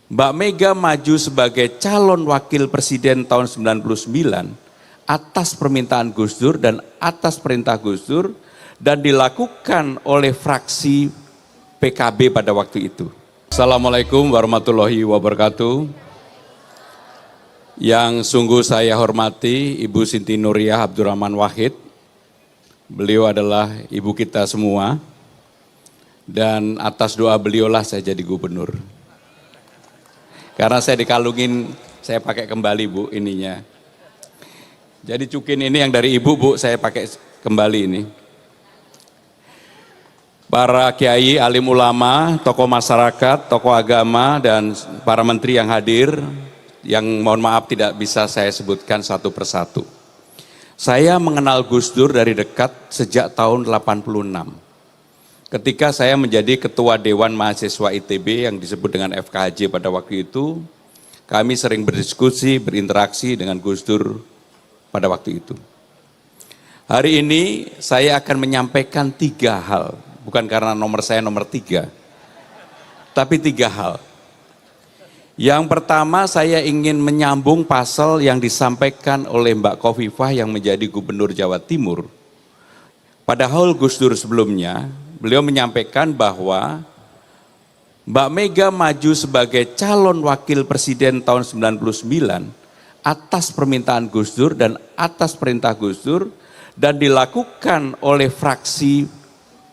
Mbak Mega maju sebagai calon wakil presiden tahun 99 atas permintaan Gus Dur dan atas perintah Gus Dur dan dilakukan oleh fraksi PKB pada waktu itu. Assalamualaikum warahmatullahi wabarakatuh. Yang sungguh saya hormati Ibu Siti Nuriyah Abdurrahman Wahid. Beliau adalah ibu kita semua dan atas doa beliaulah saya jadi gubernur. Karena saya dikalungin, saya pakai kembali Bu ininya. Jadi cukin ini yang dari Ibu Bu, saya pakai kembali ini. Para kiai, alim ulama, tokoh masyarakat, tokoh agama, dan para menteri yang hadir, yang mohon maaf tidak bisa saya sebutkan satu persatu. Saya mengenal Gus Dur dari dekat sejak tahun 86. Ketika saya menjadi ketua Dewan Mahasiswa ITB yang disebut dengan FKHJ pada waktu itu, kami sering berdiskusi, berinteraksi dengan Gus Dur pada waktu itu. Hari ini saya akan menyampaikan 3 hal, bukan karena nomor saya nomor 3, tapi 3 hal. Yang pertama, saya ingin menyambung pasal yang disampaikan oleh Mbak Khofifah yang menjadi Gubernur Jawa Timur. Padahal Gus Dur sebelumnya, beliau menyampaikan bahwa Mbak Mega maju sebagai calon wakil presiden tahun 99 atas permintaan Gus Dur dan atas perintah Gus Dur dan dilakukan oleh fraksi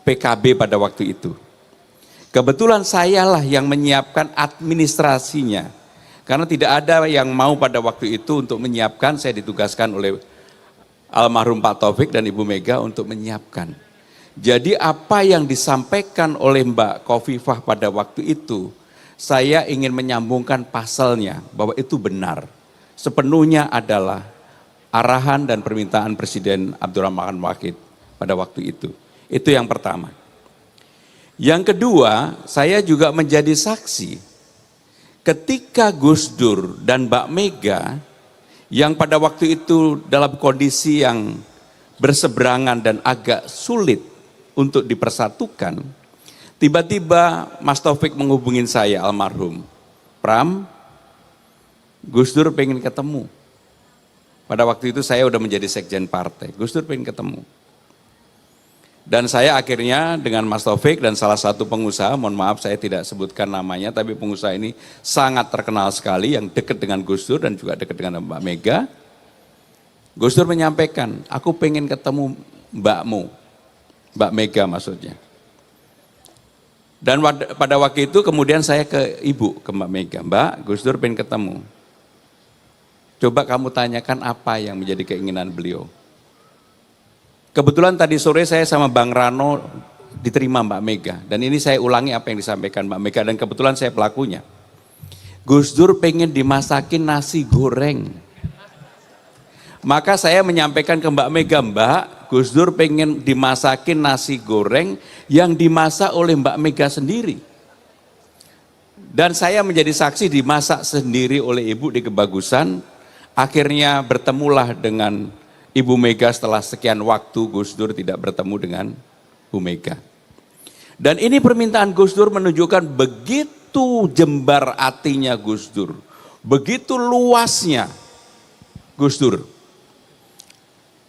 PKB pada waktu itu. Kebetulan sayalah yang menyiapkan administrasinya, karena tidak ada yang mau pada waktu itu untuk menyiapkan, saya ditugaskan oleh almarhum Pak Taufik dan Ibu Mega untuk menyiapkan. Jadi apa yang disampaikan oleh Mbak Khofifah pada waktu itu, saya ingin menyambungkan pasalnya bahwa itu benar. Sepenuhnya adalah arahan dan permintaan Presiden Abdurrahman Wahid pada waktu itu. Itu yang pertama. Yang kedua, saya juga menjadi saksi ketika Gus Dur dan Mbak Mega yang pada waktu itu dalam kondisi yang berseberangan dan agak sulit untuk dipersatukan, tiba-tiba Mas Taufik menghubungin saya almarhum, Pram, Gus Dur pengen ketemu. Pada waktu itu saya udah menjadi sekjen partai, Gus Dur pengen ketemu. Dan saya akhirnya dengan Mas Taufik dan salah satu pengusaha, mohon maaf saya tidak sebutkan namanya, tapi pengusaha ini sangat terkenal sekali yang dekat dengan Gus Dur dan juga dekat dengan Mbak Mega. Gus Dur menyampaikan, aku pengen ketemu mbakmu, Mbak Mega maksudnya. Dan pada waktu itu kemudian saya ke Ibu, ke Mbak Mega, Mbak Gus Dur pengen ketemu. Coba kamu tanyakan apa yang menjadi keinginan beliau. Kebetulan tadi sore saya sama Bang Rano diterima Mbak Mega. Dan ini saya ulangi apa yang disampaikan Mbak Mega dan kebetulan saya pelakunya. Gus Dur pengen dimasakin nasi goreng. Maka saya menyampaikan ke Mbak Mega, Mbak, Gus Dur pengen dimasakin nasi goreng yang dimasak oleh Mbak Mega sendiri. Dan saya menjadi saksi dimasak sendiri oleh Ibu di Kebagusan. Akhirnya bertemulah dengan Ibu Mega setelah sekian waktu Gus Dur tidak bertemu dengan Bu Mega. Dan ini permintaan Gus Dur menunjukkan begitu jembar hatinya Gus Dur. Begitu luasnya Gus Dur.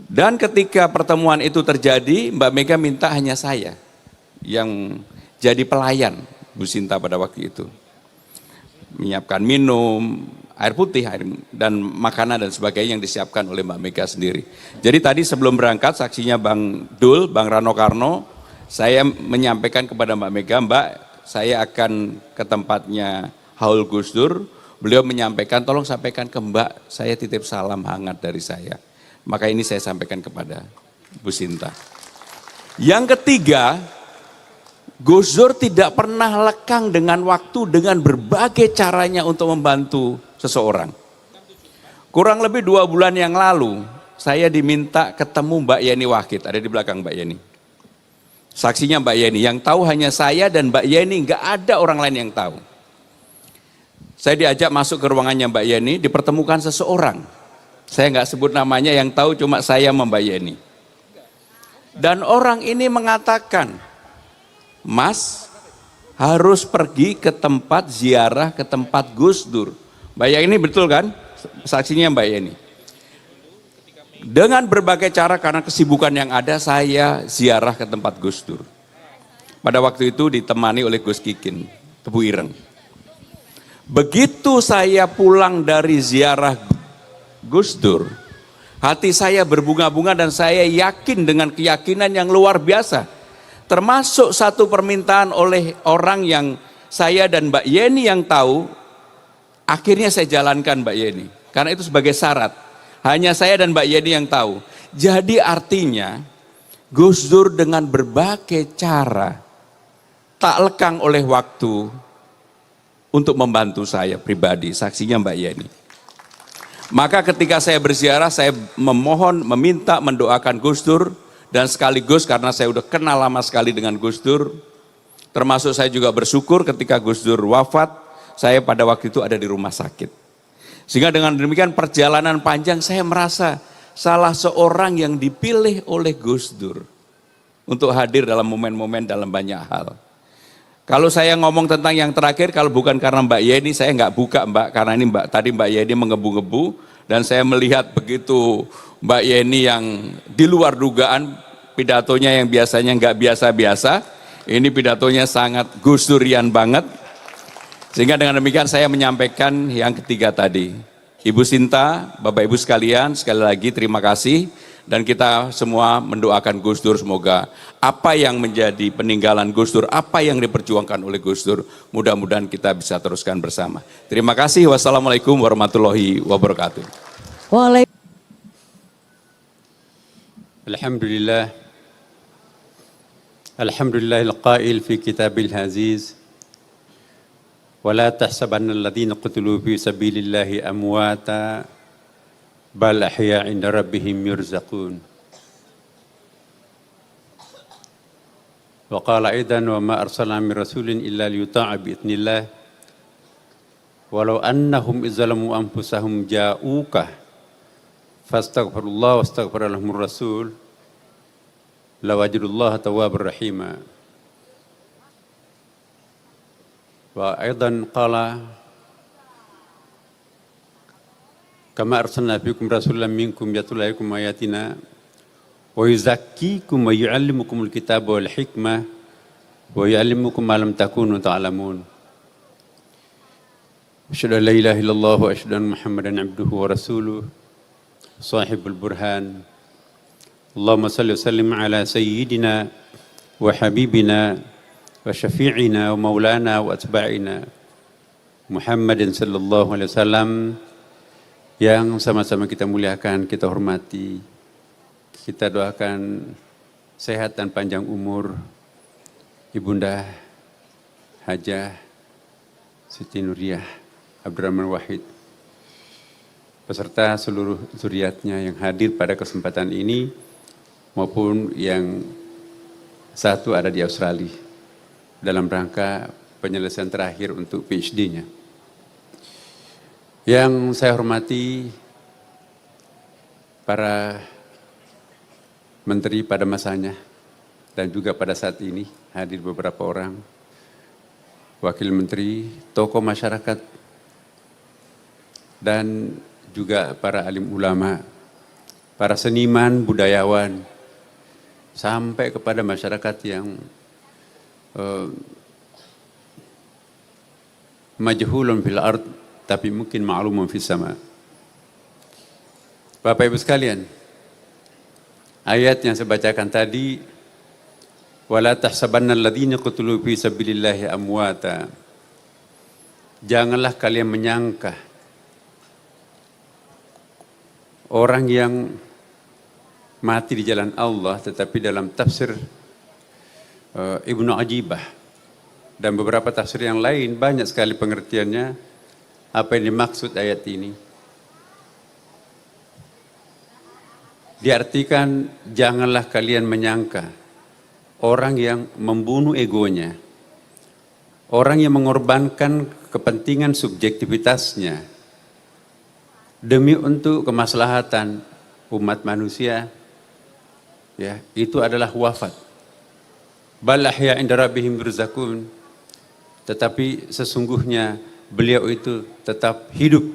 Dan ketika pertemuan itu terjadi, Mbak Mega minta hanya saya yang jadi pelayan Bu Sinta pada waktu itu. Menyiapkan minum, air putih, dan makanan dan sebagainya yang disiapkan oleh Mbak Mega sendiri. Jadi tadi sebelum berangkat saksinya Bang Dul, Bang Rano Karno, saya menyampaikan kepada Mbak Mega, Mbak saya akan ke tempatnya Haul Gus Dur, beliau menyampaikan tolong sampaikan ke Mbak, saya titip salam hangat dari saya. Maka ini saya sampaikan kepada Bu Sinta. Yang ketiga, Gus Dur tidak pernah lekang dengan waktu dengan berbagai caranya untuk membantu seseorang. Kurang lebih 2 bulan yang lalu, saya diminta ketemu Mbak Yeni Wahid, ada di belakang Mbak Yeni. Saksinya Mbak Yeni, yang tahu hanya saya dan Mbak Yeni, nggak ada orang lain yang tahu. Saya diajak masuk ke ruangannya Mbak Yeni, dipertemukan seseorang. Saya nggak sebut namanya, yang tahu cuma saya sama Mbak Yeni. Dan orang ini mengatakan, Mas, harus pergi ke tempat ziarah, ke tempat Gus Dur. Mbak Yeni betul kan? Saksinya Mbak Yeni. Dengan berbagai cara karena kesibukan yang ada, saya ziarah ke tempat Gus Dur. Pada waktu itu ditemani oleh Gus Kikin, Tebu Ireng. Begitu saya pulang dari ziarah Gus Dur, hati saya berbunga-bunga dan saya yakin dengan keyakinan yang luar biasa. Termasuk satu permintaan oleh orang yang saya dan Mbak Yeni yang tahu, akhirnya saya jalankan Mbak Yeni. Karena itu sebagai syarat. Hanya saya dan Mbak Yeni yang tahu. Jadi artinya Gus Dur dengan berbagai cara tak lekang oleh waktu untuk membantu saya pribadi, saksinya Mbak Yeni. Maka ketika saya berziarah, saya memohon, meminta, mendoakan Gus Dur, dan sekaligus karena saya udah kenal lama sekali dengan Gus Dur, termasuk saya juga bersyukur ketika Gus Dur wafat, saya pada waktu itu ada di rumah sakit. Sehingga dengan demikian perjalanan panjang saya merasa salah seorang yang dipilih oleh Gus Dur untuk hadir dalam momen-momen dalam banyak hal. Kalau saya ngomong tentang yang terakhir, kalau bukan karena Mbak Yeni, saya nggak buka Mbak, karena ini tadi Mbak Yeni mengebu-ngebu, dan saya melihat begitu Mbak Yeni yang di luar dugaan, pidatonya yang biasanya nggak biasa-biasa, ini pidatonya sangat Gus Durian banget, sehingga dengan demikian saya menyampaikan yang ketiga tadi. Ibu Sinta, Bapak Ibu sekalian, sekali lagi terima kasih. Dan kita semua mendoakan Gus Dur semoga apa yang menjadi peninggalan Gus Dur, apa yang diperjuangkan oleh Gus Dur, mudah-mudahan kita bisa teruskan bersama. Terima kasih. Wassalamualaikum warahmatullahi wabarakatuh. Alhamdulillah. Alhamdulillahil qail fi kitabil aziz. Wala tahsabanna alladhina qutilu fi sabilillahi amwata bal ahya 'inda rabbihim yurzaqun. Wa qala aidan wa ma arsalna min rasulin illa liyuta'a bi idznillah walau annahum izzalamu anfusahum ja'uka fastaghfirullah wastaghfara lahumur rasul lawajidullaha tawwabur rahima. Wa aidan qala kama arsalna fikum rasulan minkum yatlu alaikum ayatina wa yuzakkikum wa yu'allimukumul kitaba wal hikmah wa yu'allimukum ma lam takunu ta'lamun. Asyhadu an la ilaha illallah wa asyhadu anna Muhammadan abduhu wa rasuluh sahibul burhan. Allahumma salli wa sallim ala sayyidina wa habibina wa syafi'ina wa maulana wa atba'ina Muhammadin sallallahu alaihi wasallam, yang sama-sama kita muliakan, kita hormati, kita doakan sehat dan panjang umur Ibunda Hajah Siti Nuriyah Abdurrahman Wahid beserta seluruh zuriatnya yang hadir pada kesempatan ini maupun yang satu ada di Australia dalam rangka penyelesaian terakhir untuk PhD-nya. Yang saya hormati para menteri pada masanya dan juga pada saat ini hadir beberapa orang, wakil menteri, tokoh masyarakat, dan juga para alim ulama, para seniman, budayawan, sampai kepada masyarakat yang majhulun fil ard tapi mungkin ma'lumun fis sama. Bapak Ibu sekalian, ayat yang saya bacakan tadi, wala tahsabanna alladhina qutilu fi sabilillahi amwata. Janganlah kalian menyangka orang yang mati di jalan Allah, tetapi dalam tafsir Ibnu Ajibah dan beberapa tafsir yang lain banyak sekali pengertiannya apa yang dimaksud ayat ini. Diartikan janganlah kalian menyangka orang yang membunuh egonya, orang yang mengorbankan kepentingan subjektivitasnya demi untuk kemaslahatan umat manusia, ya, itu adalah wafat. Bal ahya 'inda rabbihim yurzaqun. tetapi sesungguhnya beliau itu tetap hidup.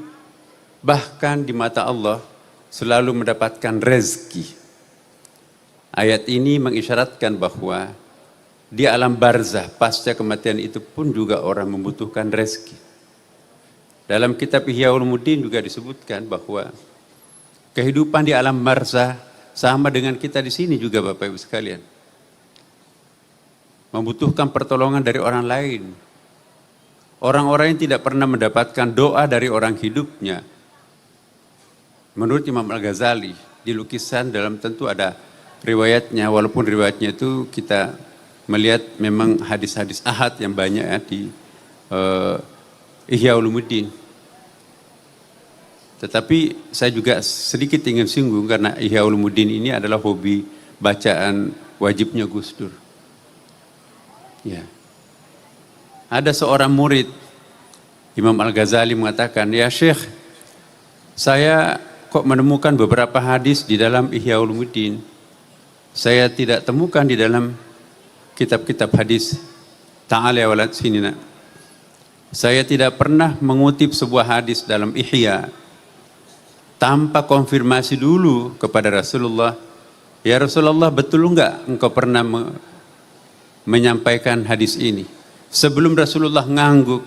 Bahkan di mata Allah selalu mendapatkan rezeki. Ayat ini mengisyaratkan bahwa di alam barzah pasca kematian itu pun juga orang membutuhkan rezeki. Dalam kitab Ihya Ulumuddin juga disebutkan bahwa kehidupan di alam barzah sama dengan kita di sini juga Bapak Ibu sekalian. Membutuhkan pertolongan dari orang lain. Orang-orang yang tidak pernah mendapatkan doa dari orang hidupnya. Menurut Imam Al-Ghazali, di lukisan dalam tentu ada riwayatnya, walaupun riwayatnya itu kita melihat memang hadis-hadis ahad yang banyak ya di Ihya Ulumuddin. Tetapi saya juga sedikit ingin singgung karena Ihya Ulumuddin ini adalah hobi bacaan wajibnya Gus Dur. Ya. Ada seorang murid Imam Al-Ghazali mengatakan, "Ya Syekh, saya kok menemukan beberapa hadis di dalam Ihya Ulumuddin. Saya tidak temukan di dalam kitab-kitab hadis. Ta'ala walad sinina. Saya tidak pernah mengutip sebuah hadis dalam Ihya tanpa konfirmasi dulu kepada Rasulullah. Ya Rasulullah, betul enggak engkau pernah menyampaikan hadis ini?" Sebelum Rasulullah ngangguk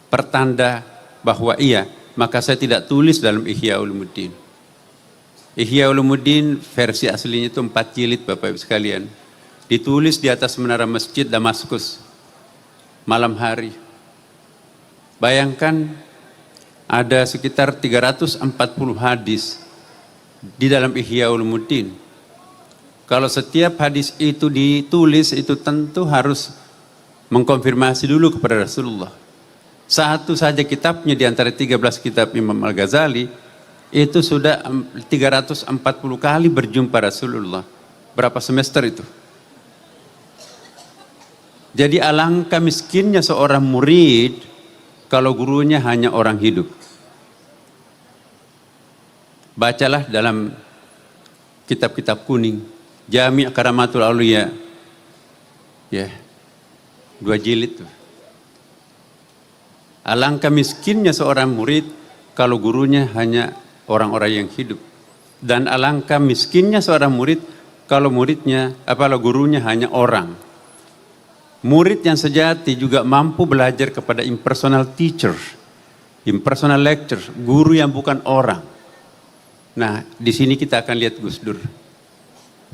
pertanda bahwa iya, maka saya tidak tulis dalam Ihya Ulumuddin. Ihya Ulumuddin versi aslinya itu 4 jilid Bapak Ibu sekalian. Ditulis di atas menara masjid Damaskus malam hari. Bayangkan ada sekitar 340 hadis di dalam Ihya Ulumuddin. Kalau setiap hadis itu ditulis, itu tentu harus mengkonfirmasi dulu kepada Rasulullah. Satu saja kitabnya di antara 13 kitab Imam Al-Ghazali itu sudah 340 kali berjumpa Rasulullah. Berapa semester itu? Jadi alangkah miskinnya seorang murid kalau gurunya hanya orang hidup. Bacalah dalam kitab-kitab kuning, Jami' Karamatul Auliya. Ya. 2 jilid tuh. Alangkah miskinnya seorang murid kalau gurunya hanya orang-orang yang hidup. Dan alangkah miskinnya seorang murid kalau gurunya hanya orang. Murid yang sejati juga mampu belajar kepada impersonal teacher, impersonal lecturer, guru yang bukan orang. Nah, di sini kita akan lihat Gus Dur.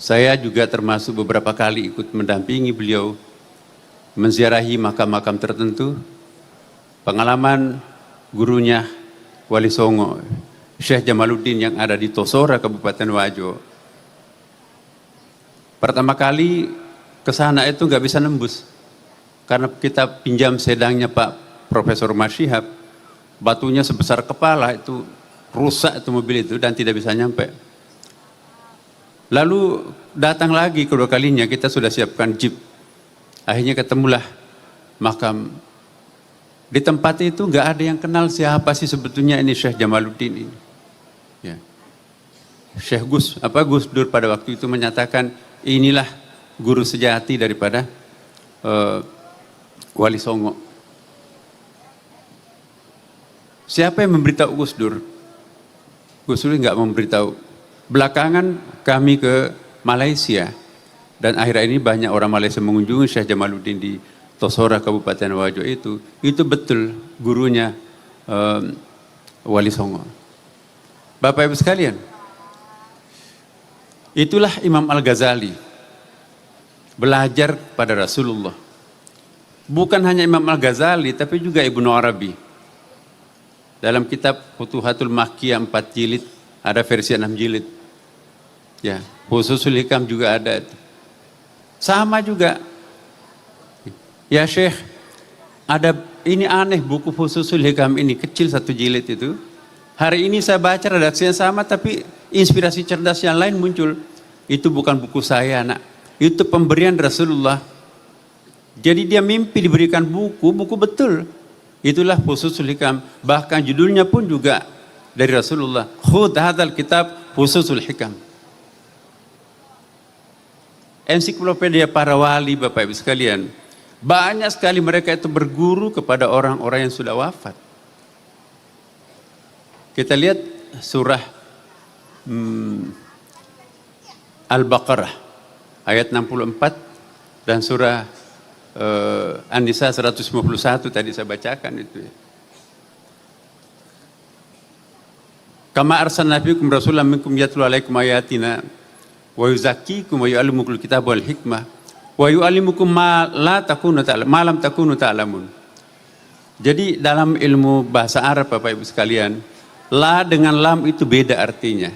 Saya juga termasuk beberapa kali ikut mendampingi beliau menziarahi makam-makam tertentu. Pengalaman gurunya Wali Songo, Syekh Jamaluddin yang ada di Tosora, Kabupaten Wajo. Pertama kali ke sana itu nggak bisa nembus. Karena kita pinjam sedangnya Pak Profesor Masyihab, batunya sebesar kepala, itu rusak itu mobil itu dan tidak bisa nyampe. Lalu datang lagi kedua kalinya, kita sudah siapkan jeep. Akhirnya ketemulah makam. Di tempat itu nggak ada yang kenal siapa sih sebetulnya ini Syekh Jamaluddin ini. Ya. Syekh Gus Dur pada waktu itu menyatakan inilah guru sejati daripada Wali Songo. Siapa yang memberitahu Gus Dur? Gus Dur nggak memberitahu. Belakangan kami ke Malaysia. Dan akhir ini banyak orang Malaysia mengunjungi Syekh Jamaluddin di Tosora, Kabupaten Wajo itu betul gurunya Wali Songo. Bapak Ibu sekalian, itulah Imam Al-Ghazali belajar pada Rasulullah. Bukan hanya Imam Al-Ghazali, tapi juga Ibnu Arabi. Dalam kitab Futuhatul Makkiyah 4 jilid, ada versi 6 jilid. Ya, Fususul Hikam juga ada. Sama juga. Ya Syekh, ada ini aneh buku Fususul Hikam ini, kecil 1 jilid itu. Hari ini saya baca redaksinya sama, tapi inspirasi cerdas yang lain muncul. Itu bukan buku saya, nak. Itu pemberian Rasulullah. Jadi dia mimpi diberikan buku betul. Itulah Fususul Hikam. Bahkan judulnya pun juga dari Rasulullah. Khudh hadzal kitab Fususul Hikam. Ensiklopedia para wali, Bapak Ibu sekalian. Banyak sekali mereka itu berguru kepada orang-orang yang sudah wafat. Kita lihat surah Al-Baqarah ayat 64 dan surah An-Nisa 151 tadi saya bacakan itu ya. Kama arsalna fiikum rasulan minkum yatlu alaikum ayatina wa yuzakkikum wa yu'allimukumul kitaba wal hikmah wa yu'allimukum ma lam takunu ta'lamun. Jadi dalam ilmu bahasa Arab Bapak Ibu sekalian, la dengan lam itu beda artinya.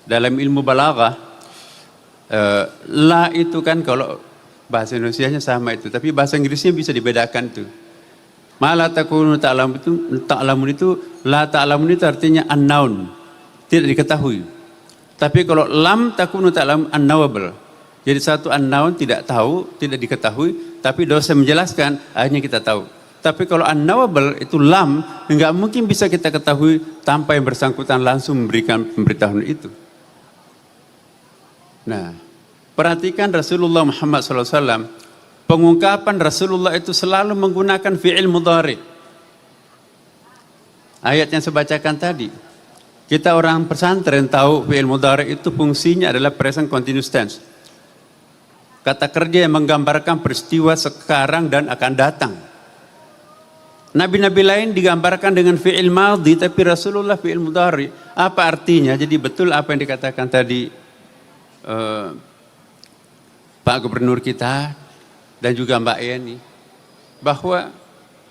Dalam ilmu balaghah la itu kan kalau bahasa Indonesianya sama itu, tapi bahasa Inggrisnya bisa dibedakan tuh. Ma la takunu ta'lamun itu la ta'lamun itu artinya unknown, tidak diketahui. Tapi kalau lam takunu ta'lamun unknowable. Jadi satu unknown tidak tahu, tidak diketahui, tapi dosa menjelaskan akhirnya kita tahu. Tapi kalau unknowable itu lam, enggak mungkin bisa kita ketahui tanpa yang bersangkutan langsung memberikan pemberitahuan itu. Nah, perhatikan Rasulullah Muhammad SAW, pengungkapan Rasulullah itu selalu menggunakan fi'il mudhari. Ayat yang saya bacakan tadi, kita orang pesantren tahu fi'il mudhari itu fungsinya adalah present continuous tense. Kata kerja yang menggambarkan peristiwa sekarang dan akan datang. Nabi-nabi lain digambarkan dengan fi'il madhi, tapi Rasulullah fi'il mudhari. Apa artinya? Jadi betul apa yang dikatakan tadi Pak Gubernur kita dan juga Mbak Yeni, bahwa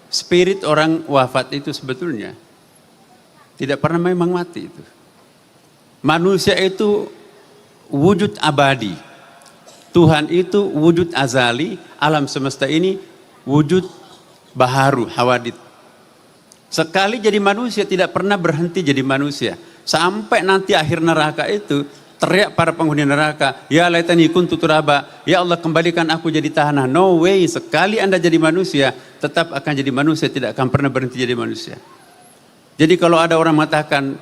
spirit orang wafat itu sebetulnya tidak pernah memang mati itu. Manusia itu wujud abadi. Tuhan itu wujud azali, alam semesta ini wujud baharu, hawadith. Sekali jadi manusia tidak pernah berhenti jadi manusia. Sampai nanti akhir neraka itu teriak para penghuni neraka, ya laitani kuntu turaba, ya Allah kembalikan aku jadi tanah. No way, sekali Anda jadi manusia tetap akan jadi manusia, tidak akan pernah berhenti jadi manusia. Jadi kalau ada orang mengatakan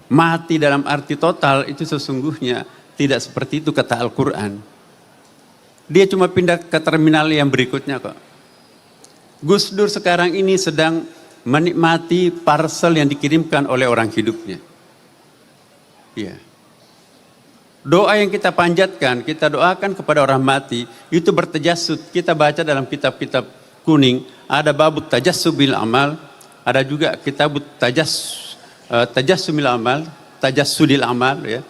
mati dalam arti total, itu sesungguhnya tidak seperti itu kata Al-Quran. Dia cuma pindah ke terminal yang berikutnya kok. Gus Dur sekarang ini sedang menikmati parcel yang dikirimkan oleh orang hidupnya. Iya. Doa yang kita panjatkan, kita doakan kepada orang mati, itu bertajassud. Kita baca dalam kitab-kitab kuning, ada babut tajassubil amal, ada juga kitabut tajassumil amal, tajassudil amal ya.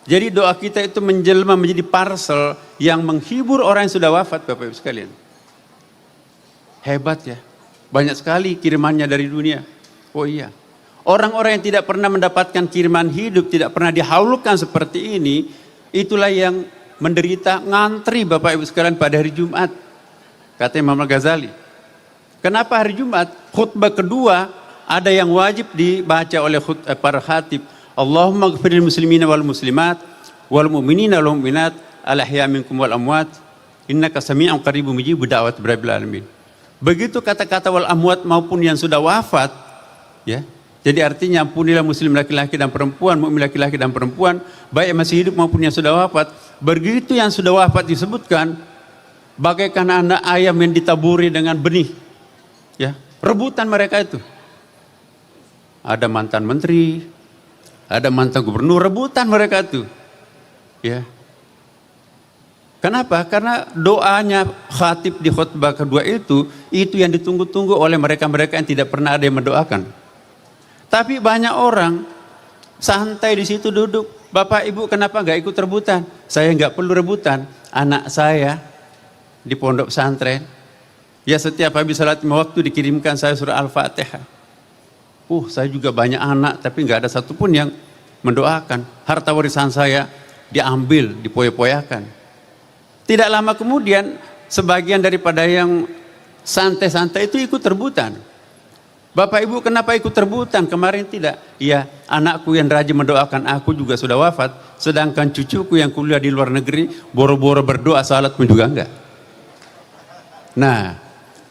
Jadi doa kita itu menjelma menjadi parcel yang menghibur orang yang sudah wafat Bapak Ibu sekalian. Hebat ya. Banyak sekali kirimannya dari dunia. Oh iya. Orang-orang yang tidak pernah mendapatkan kiriman hidup, tidak pernah dihaulkan seperti ini, itulah yang menderita ngantri Bapak Ibu sekalian pada hari Jumat. Kata Imam Al-Ghazali. Kenapa hari Jumat? Khutbah kedua ada yang wajib dibaca oleh para khatib. Allahumma ghfiril muslimina wal muslimat wal mu'minina wal mu'minat al ahya minkum wal amwat innaka sami'un qaribun mujibud da'wat rabbil alamin. Begitu kata-kata wal amwat maupun yang sudah wafat ya. Jadi artinya ampunilah muslim laki-laki dan perempuan, mukmin laki-laki dan perempuan, baik yang masih hidup maupun yang sudah wafat. Begitu yang sudah wafat disebutkan bagaikan anak ayam yang ditaburi dengan benih. Ya, rebutan mereka itu. Ada mantan menteri, ada mantan gubernur, rebutan mereka itu. Ya. Kenapa? Karena doanya khatib di khutbah kedua itu yang ditunggu-tunggu oleh mereka-mereka yang tidak pernah ada yang mendoakan. Tapi banyak orang santai di situ duduk. Bapak Ibu kenapa nggak ikut rebutan? Saya nggak perlu rebutan. Anak saya di pondok pesantren, ya setiap habis salat waktu dikirimkan saya surah Al-Fatihah. Saya juga banyak anak, tapi nggak ada satupun yang mendoakan. Harta warisan saya diambil, dipoya-poyakan. Tidak lama kemudian, sebagian daripada yang santai-santai itu ikut rebutan. Bapak Ibu kenapa ikut rebutan? Kemarin tidak. Iya, anakku yang rajin mendoakan aku juga sudah wafat, sedangkan cucuku yang kuliah di luar negeri boro-boro berdoa salat pun juga enggak.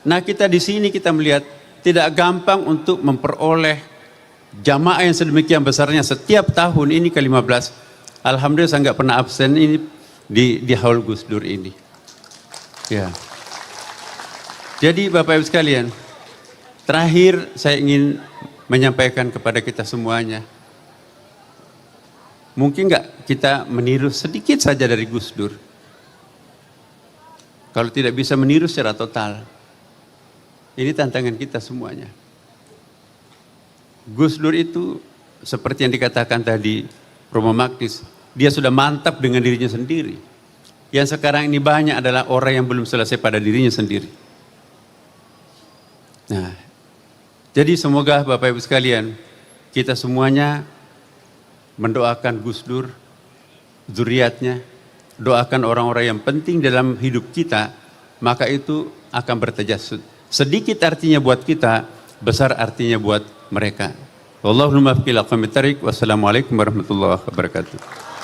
Nah kita di sini kita melihat tidak gampang untuk memperoleh jamaah yang sedemikian besarnya setiap tahun ini ke-15. Alhamdulillah saya nggak pernah absen ini di haul Gus Dur ini. Ya. Jadi Bapak Ibu sekalian, terakhir saya ingin menyampaikan kepada kita semuanya, mungkin nggak kita meniru sedikit saja dari Gus Dur? Kalau tidak bisa meniru secara total, ini tantangan kita semuanya. Gus Dur itu seperti yang dikatakan tadi Romo Magnis, dia sudah mantap dengan dirinya sendiri. Yang sekarang ini banyak adalah orang yang belum selesai pada dirinya sendiri. Nah, jadi semoga Bapak Ibu sekalian, kita semuanya mendoakan Gus Dur, zuriatnya, doakan orang-orang yang penting dalam hidup kita, maka itu akan bertajasud. Sedikit artinya buat kita, besar artinya buat mereka. Wallahul muwaffiq ila aqwamit thariq. Wassalamualaikum warahmatullahi wabarakatuh.